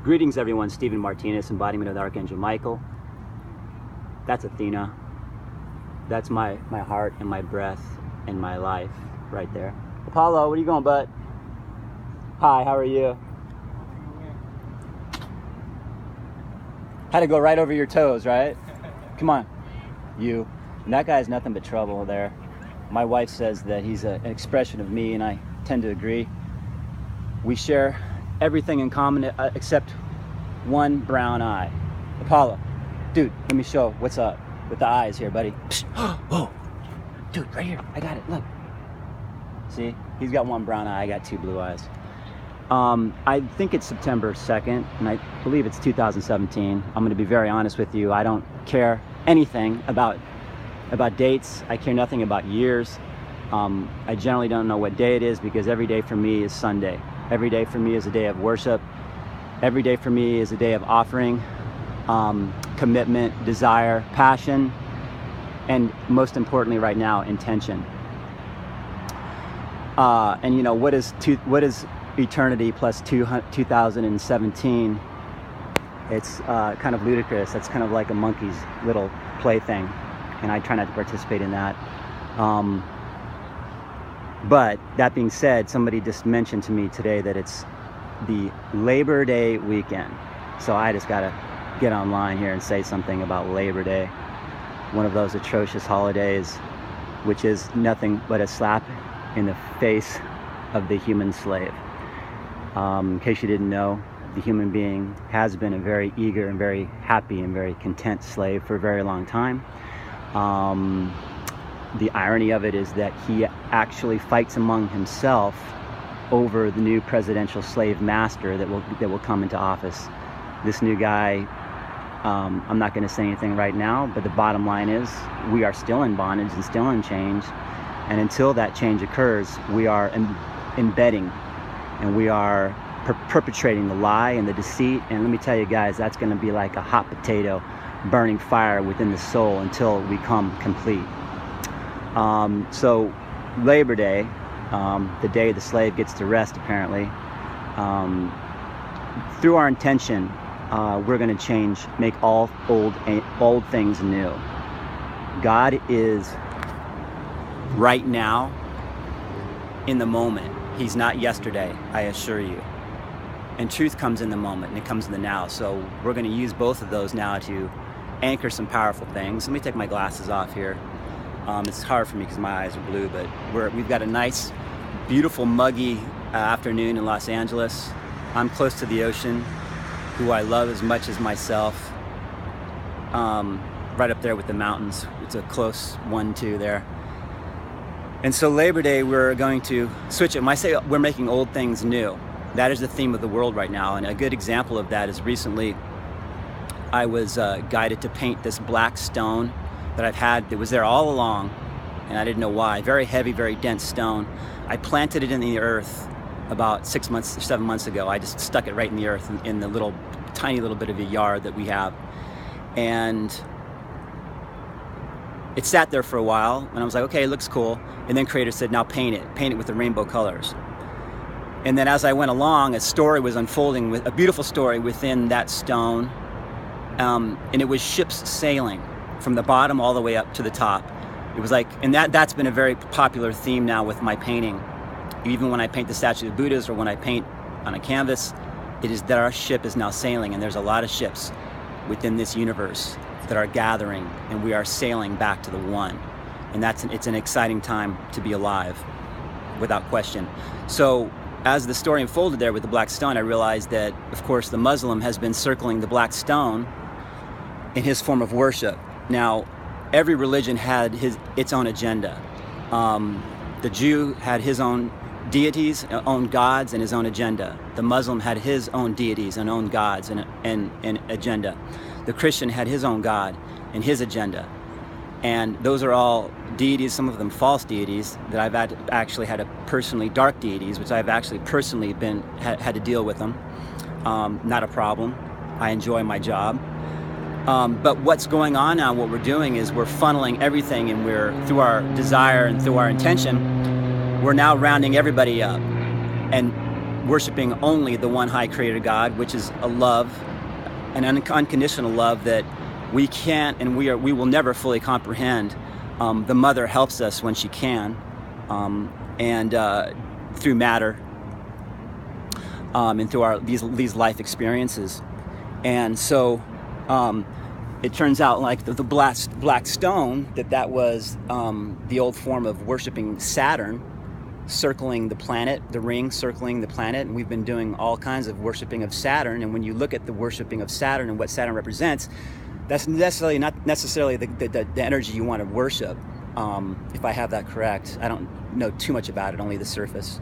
Greetings everyone, Stephen Martinez, embodiment of the Archangel Michael. That's Athena. That's my heart and my breath and my life right there. Apollo, where are you going, bud? Hi, how are you? Had to go right over your toes, right? Come on. You. And that guy's nothing but trouble there. My wife says that he's an expression of me, and I tend to agree. We share everything in common except one brown eye. Apollo, dude, let me show what's up with the eyes here, buddy. Oh, dude, right here. I got it. Look. See? He's got one brown eye. I got two blue eyes. I think it's September 2nd, and I believe it's 2017. I'm going to be very honest with you. I don't care anything about dates. I care nothing about years. I generally don't know what day it is because every day for me is Sunday. Every day for me is a day of worship. Every day for me is a day of offering, commitment, desire, passion, and most importantly right now, intention. And you know, what is eternity plus 2017? It's kind of ludicrous. That's kind of like a monkey's little plaything, and I try not to participate in that. But that being said, somebody just mentioned to me today that it's the Labor Day weekend. So I just gotta get online here and say something about Labor Day, one of those atrocious holidays, which is nothing but a slap in the face of the human slave. In case you didn't know, the human being has been a very eager and very happy and very content slave for a very long time. The irony of it is that he actually fights among himself over the new presidential slave master that will come into office. This new guy, I'm not going to say anything right now, but the bottom line is we are still in bondage and still in change. And until that change occurs, we are embedding and we are perpetrating the lie and the deceit. And let me tell you guys, that's going to be like a hot potato burning fire within the soul until we come complete. So Labor Day, the day the slave gets to rest apparently, through our intention, we're going to change, make all old things new. God is right now in the moment. He's not yesterday, I assure you. And truth comes in the moment and it comes in the now. So we're going to use both of those now to anchor some powerful things. Let me take my glasses off here. It's hard for me because my eyes are blue, but we've got a nice, beautiful, muggy afternoon in Los Angeles. I'm close to the ocean, who I love as much as myself. Right up there with the mountains. It's a close 1-2 there. And so Labor Day, we're going to switch it. When I say we're making old things new, that is the theme of the world right now. And a good example of that is recently I was guided to paint this black stone that I've had, that was there all along, and I didn't know why. Very heavy, very dense stone. I planted it in the earth about 6 months or 7 months ago. I just stuck it right in the earth in the tiny little bit of a yard that we have. And it sat there for a while, and I was like, okay, it looks cool. And then Creator said, now paint it with the rainbow colors. And then as I went along, a story was unfolding, with a beautiful story within that stone. And it was ships sailing from the bottom all the way up to the top. It was like, and that's been a very popular theme now with my painting. Even when I paint the statue of Buddhas or when I paint on a canvas, it is that our ship is now sailing, and there's a lot of ships within this universe that are gathering, and we are sailing back to the one. And it's an exciting time to be alive, without question. So as the story unfolded there with the black stone, I realized that, of course, the Muslim has been circling the black stone in his form of worship. Now, every religion had its own agenda. The Jew had his own deities, own gods, and his own agenda. The Muslim had his own deities and own gods and agenda. The Christian had his own God and his agenda. And those are all deities, some of them false deities, that I've actually had dark deities, which I've actually personally had to deal with them. Not a problem. I enjoy my job. But what's going on now, what we're doing is we're funneling everything, and through our desire and through our intention, we're now rounding everybody up. And worshiping only the one high creator God, which is a love, an unconditional love that we can't and we will never fully comprehend. The mother helps us when she can, and through matter, and through these life experiences. And so it turns out, like the black stone, that was the old form of worshiping Saturn, circling the planet, the ring circling the planet. And we've been doing all kinds of worshiping of Saturn. And when you look at the worshiping of Saturn and what Saturn represents, that's not necessarily the energy you want to worship. If I have that correct, I don't know too much about it, only the surface.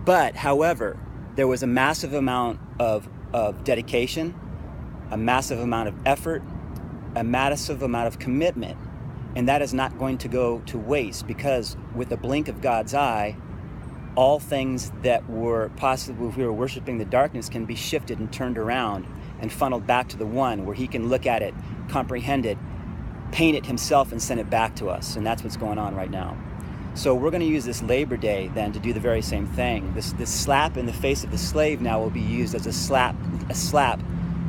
But however, there was a massive amount of dedication, a massive amount of effort, a massive amount of commitment. And that is not going to go to waste, because with a blink of God's eye, all things that were possible if we were worshiping the darkness can be shifted and turned around and funneled back to the one, where he can look at it, comprehend it, paint it himself, and send it back to us. And that's what's going on right now. So we're going to use this Labor Day then to do the very same thing. This slap in the face of the slave now will be used as a slap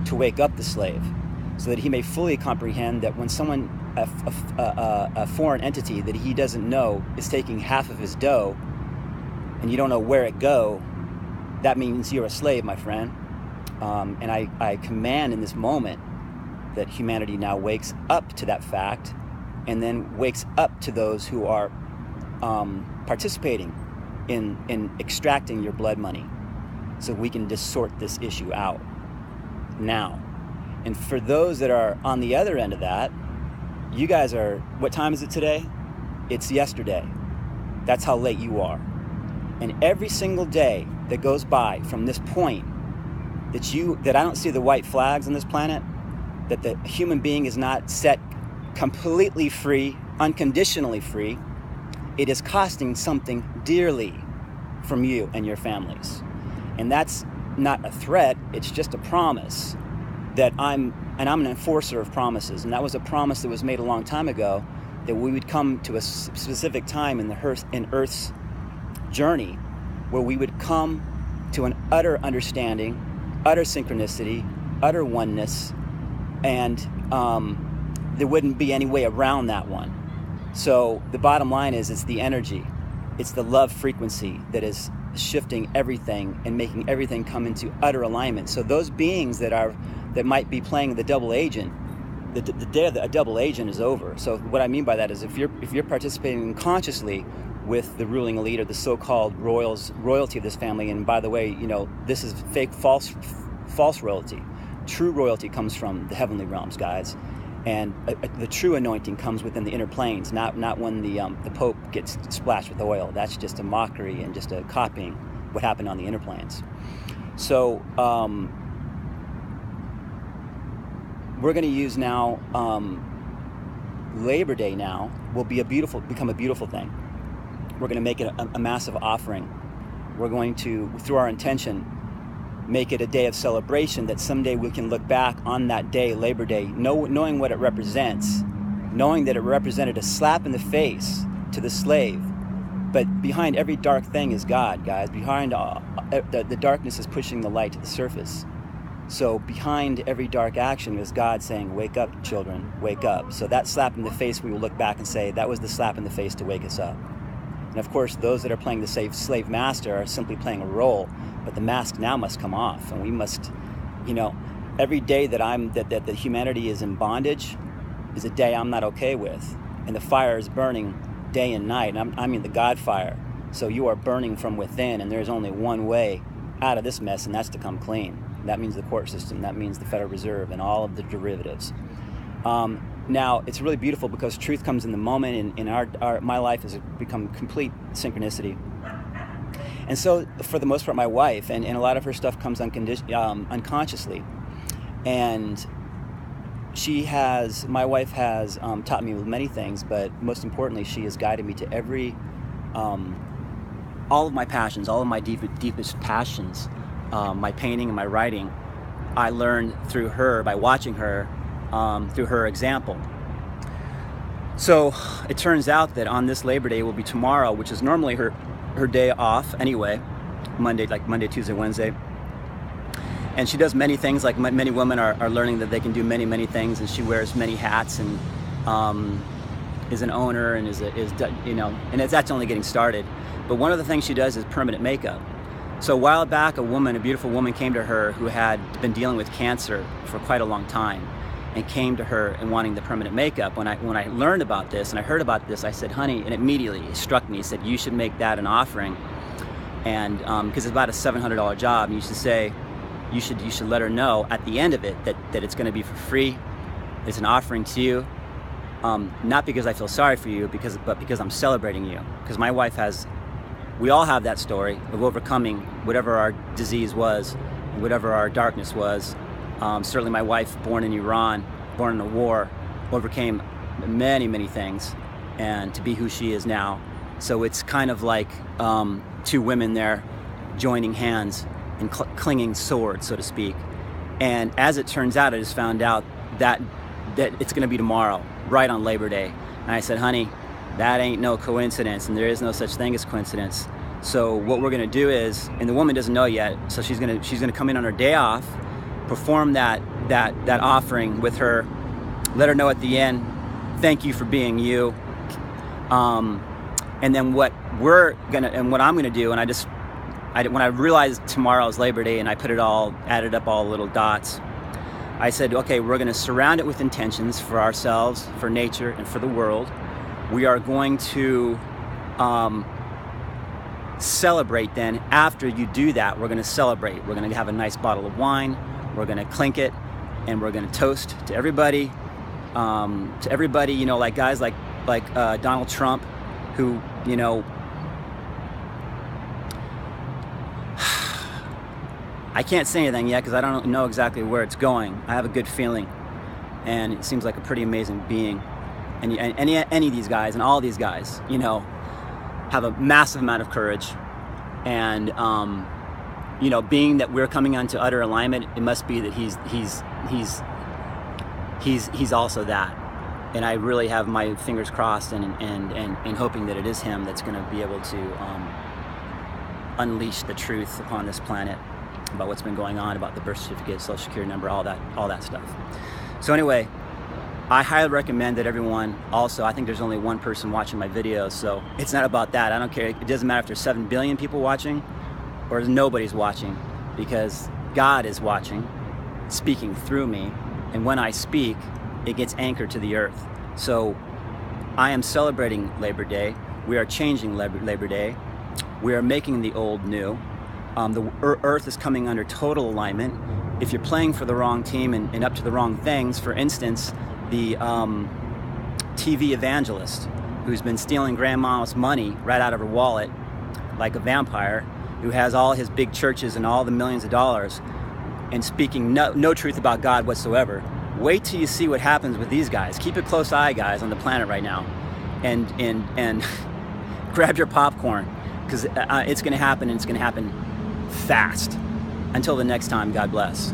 to wake up the slave, so that he may fully comprehend that when someone, a foreign entity that he doesn't know, is taking half of his dough, and you don't know where it go, that means you're a slave, my friend. And I command in this moment that humanity now wakes up to that fact, and then wakes up to those who are participating in extracting your blood money, so we can just sort this issue out now. And for those that are on the other end of that, you guys are, what time is it today? It's yesterday. That's how late you are. And every single day that goes by from this point, that I don't see the white flags on this planet, that the human being is not set completely free, unconditionally free, it is costing something dearly from you and your families. And that's not a threat, it's just a promise that I'm an enforcer of promises. And that was a promise that was made a long time ago, that we would come to a specific time in Earth's journey where we would come to an utter understanding, utter synchronicity, utter oneness, and there wouldn't be any way around that one. So the bottom line is, it's the energy, it's the love frequency that is shifting everything and making everything come into utter alignment. So those beings that might be playing the double agent, the day of a double agent is over. So what I mean by that is, if you're participating consciously with the ruling elite or the so-called royalty of this family, and by the way, this is fake, false royalty. True royalty comes from the heavenly realms, guys. And the true anointing comes within the inner planes, not when the Pope gets splashed with oil. That's just a mockery and just a copying what happened on the inner planes. So we're going to use now, Labor Day now will become a beautiful thing. We're going to make it a massive offering. We're going to, through our intention, make it a day of celebration, that someday we can look back on that day, Labor Day, knowing what it represents, knowing that it represented a slap in the face to the slave. But behind every dark thing is God, guys. Behind the darkness is pushing the light to the surface. So behind every dark action is God saying, wake up, children, wake up. So that slap in the face, we will look back and say, that was the slap in the face to wake us up. And of course, those that are playing the slave master are simply playing a role, but the mask now must come off. And we must, every day that the humanity is in bondage is a day I'm not okay with. And the fire is burning day and night. And I mean the God fire. So you are burning from within, and there's only one way out of this mess, and that's to come clean. That means the court system, that means the Federal Reserve, and all of the derivatives. Now, it's really beautiful because truth comes in the moment, and my life has become complete synchronicity. And so, for the most part, my wife, and a lot of her stuff comes unconsciously. And my wife has taught me many things, but most importantly, she has guided me to every, all of my passions, all of my deepest passions, my painting and my writing, I learned through her, by watching her, through her example. So it turns out that on this Labor Day will be tomorrow, which is normally her day off anyway, Monday, Tuesday, Wednesday. And she does many things, like many women are learning that they can do many things, and she wears many hats and is an owner and and that's only getting started. But one of the things she does is permanent makeup. So a while back, a beautiful woman came to her who had been dealing with cancer for quite a long time, and came to her and wanting the permanent makeup. When I learned about this and I heard about this, I said, honey, and immediately it struck me, said, you should make that an offering. And because it's about a $700 job, and you should let her know at the end of it that it's going to be for free. It's an offering to you, not because I feel sorry for you, but because I'm celebrating you. Because my wife we all have that story of overcoming whatever our disease was, whatever our darkness was. Certainly my wife, born in Iran, born in a war, overcame many things, and to be who she is now. So it's kind of like two women there joining hands and clinging swords, so to speak. And as it turns out, I just found out that it's going to be tomorrow, right on Labor Day. And I said, honey, that ain't no coincidence, and there is no such thing as coincidence. So what we're going to do is, and the woman doesn't know yet, so she's going to come in on her day off, perform that offering with her, let her know at the end, thank you for being you. And then what I'm gonna do, and when I realized tomorrow's Labor Day and I added up all the little dots, I said, okay, we're gonna surround it with intentions for ourselves, for nature, and for the world. We are going to celebrate then. After you do that, we're gonna celebrate. We're gonna have a nice bottle of wine, we're gonna clink it, and we're gonna toast to everybody, like guys like Donald Trump, who, I can't say anything yet because I don't know exactly where it's going. I have a good feeling, and it seems like a pretty amazing being. And any of these guys, and all these guys, have a massive amount of courage. And being that we're coming onto utter alignment, it must be that he's also that. And I really have my fingers crossed and hoping that it is him that's going to be able to unleash the truth upon this planet about what's been going on, about the birth certificate, social security number, all that stuff. So anyway, I highly recommend that everyone also, I think there's only one person watching my videos, so it's not about that. I don't care. It doesn't matter if there's 7 billion people watching or nobody's watching, because God is watching, speaking through me, and when I speak, it gets anchored to the earth. So I am celebrating Labor Day. We are changing Labor Day. We are making the old new. The earth is coming under total alignment. If you're playing for the wrong team and up to the wrong things, for instance, the TV evangelist who's been stealing grandma's money right out of her wallet like a vampire, who has all his big churches and all the millions of dollars and speaking no truth about God whatsoever. Wait till you see what happens with these guys. Keep a close eye, guys, on the planet right now, and grab your popcorn, because it's going to happen, and it's going to happen fast. Until the next time, God bless.